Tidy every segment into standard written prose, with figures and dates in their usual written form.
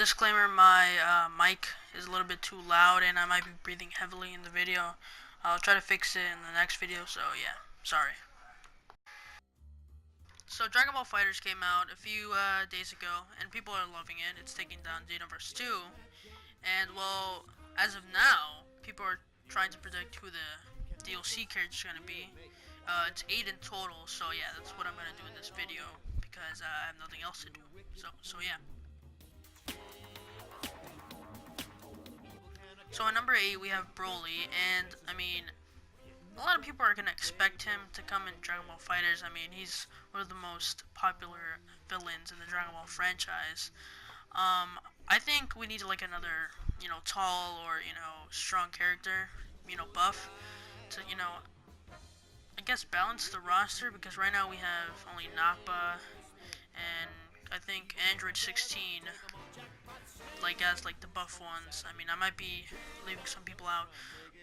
Disclaimer, my mic is a little bit too loud and I might be breathing heavily in the video. I'll try to fix it in the next video, so yeah, sorry. So Dragon Ball FighterZ came out a few days ago and people are loving it. It's taking down Xenoverse 2, and well, as of now, people are trying to predict who the DLC character is going to be. It's 8 in total, so yeah, that's what I'm going to do in this video because I have nothing else to do. So yeah. So at number 8 we have Broly, and I mean, a lot of people are gonna expect him to come in Dragon Ball FighterZ. I mean, he's one of the most popular villains in the Dragon Ball franchise. I think we need like another, tall or strong character, buff to I guess balance the roster because right now we have only Nappa and I think Android 16 like as like the buff ones. I mean, I might be leaving some people out,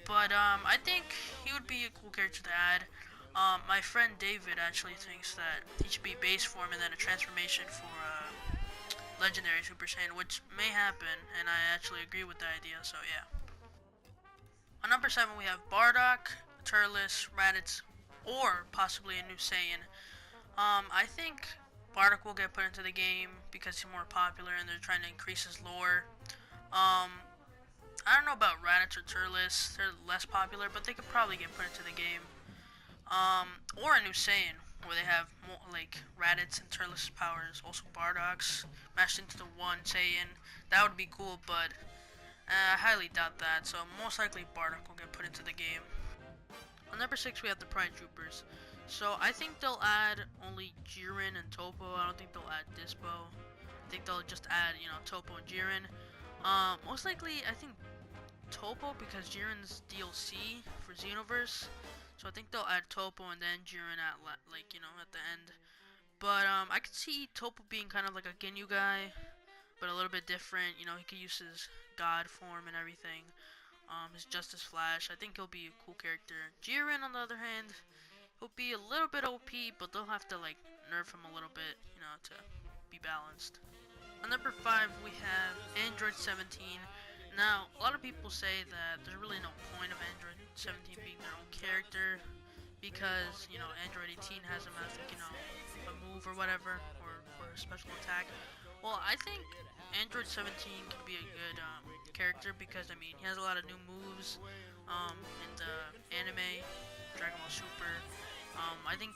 but I think he would be a cool character to add. My friend David actually thinks that he should be base form and then a transformation for legendary Super Saiyan, which may happen, and I actually agree with the idea. So yeah. On number 7 we have Bardock, Turles, Raditz, or possibly a new Saiyan. I think Bardock will get put into the game because he's more popular and they're trying to increase his lore. I don't know about Raditz or Turles, they're less popular, but they could probably get put into the game. Or a new Saiyan, where they have more, like Raditz and Turles' powers, also Bardock's, mashed into the one Saiyan. That would be cool, but I highly doubt that, so most likely Bardock will get put into the game. On number 6 we have the Pride Troopers. So I think they'll add only Jiren and Toppo. I don't think they'll add Dispo. I think they'll just add, Toppo and Jiren. Most likely, I think Toppo because Jiren's DLC for Xenoverse. So I think they'll add Toppo and then Jiren at at the end. But I could see Toppo being kind of like a Ginyu guy, but a little bit different. He could use his God form and everything. His Justice Flash. I think he'll be a cool character. Jiren, on the other hand, he'll be a little bit OP, but they'll have to like nerf him a little bit, to be balanced. On number 5 we have Android 17. Now, a lot of people say that there's really no point of Android 17 being their own character because, Android 18 has him as like, a move or whatever, or a special attack. Well, I think Android 17 can be a good character because, I mean, he has a lot of new moves in the anime, Dragon Ball Super. I think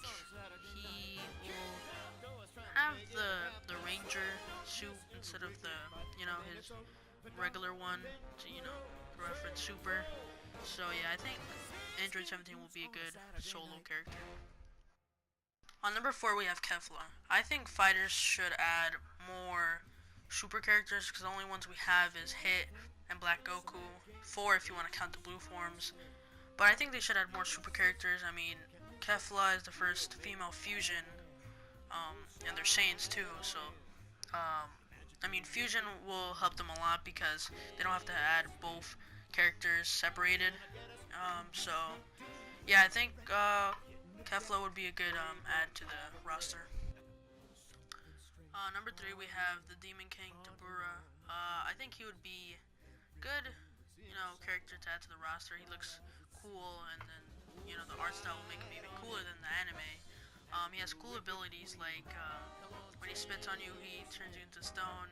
he will have the Ranger suit instead of the, his regular one to, reference Super. So yeah, I think Android 17 will be a good solo character. On number 4 we have Kefla. I think fighters should add more super characters because the only ones we have is Hit and Black Goku. 4 if you want to count the blue forms. But I think they should add more super characters. I mean, Kefla is the first female fusion, and they're Saiyans too, so I mean, fusion will help them a lot because they don't have to add both characters separated. So yeah, I think Kefla would be a good add to the roster. Number 3 we have the Demon King Tabura. I think he would be good, character to add to the roster. He looks cool, and then the art style will make him even cooler than the anime. He has cool abilities like when he spits on you, he turns you into stone.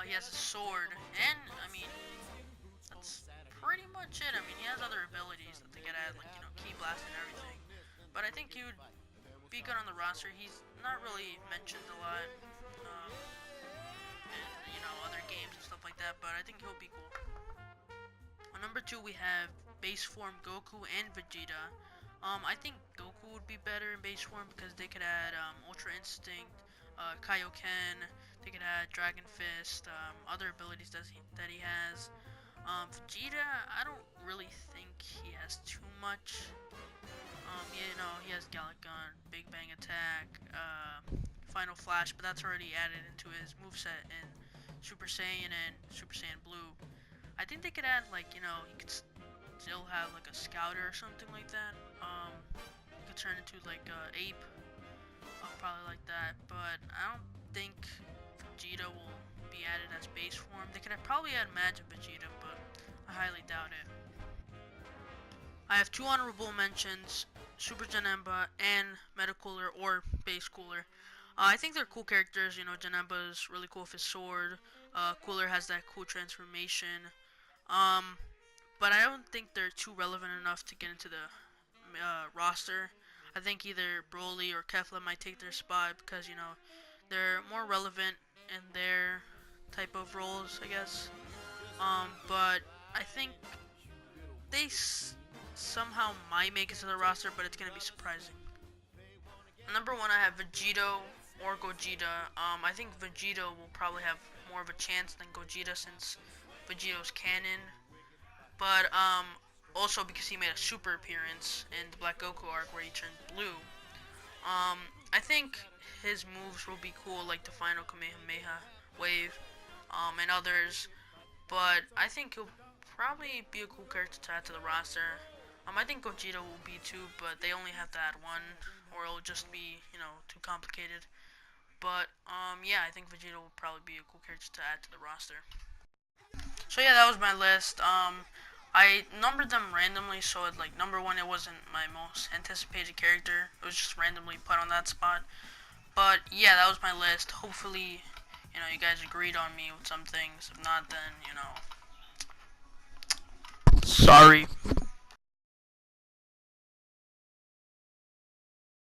He has a sword, and I mean, that's pretty much it. I mean, he has other abilities that they could add, like Ki Blast and everything. But I think he would be good on the roster. He's not really mentioned a lot in other games and stuff like that. But I think he'll be cool. On number 2 we have base form Goku and Vegeta. I think Goku would be better in base form because they could add Ultra Instinct, Kaioken, they could add Dragon Fist, other abilities that he has. Vegeta, I don't really think he has too much. He has Gallic Gun, Big Bang Attack, Final Flash, but that's already added into his moveset in Super Saiyan and Super Saiyan Blue. I think they could add he could still have like a Scouter or something like that. He could turn into like Ape, probably like that. But I don't think Vegeta will be added as base form. They could probably add Magic Vegeta, but I highly doubt it. I have 2 honorable mentions, Super Janemba and Metacooler or Base Cooler. I think they're cool characters. You know, Janemba's really cool with his sword. Cooler has that cool transformation. But I don't think they're too relevant enough to get into the roster. I think either Broly or Kefla might take their spot because, you know, they're more relevant in their type of roles, I guess. But I think they somehow might make it to the roster, but it's gonna be surprising. Number 1, I have Vegito or Gogeta. I think Vegito will probably have more of a chance than Gogeta since Vegito's canon. But also because he made a super appearance in the Black Goku arc where he turned blue. I think his moves will be cool, like the final Kamehameha wave, and others. But I think he'll probably be a cool character to add to the roster. I think Gogeta will be too, but they only have to add one, or it'll just be, you know, too complicated. But yeah, I think Vegeta will probably be a cool character to add to the roster. So yeah, that was my list. I numbered them randomly, so like number 1, it wasn't my most anticipated character. It was just randomly put on that spot. But yeah, that was my list. Hopefully, you know, you guys agreed on me with some things. If not, then, you know, sorry.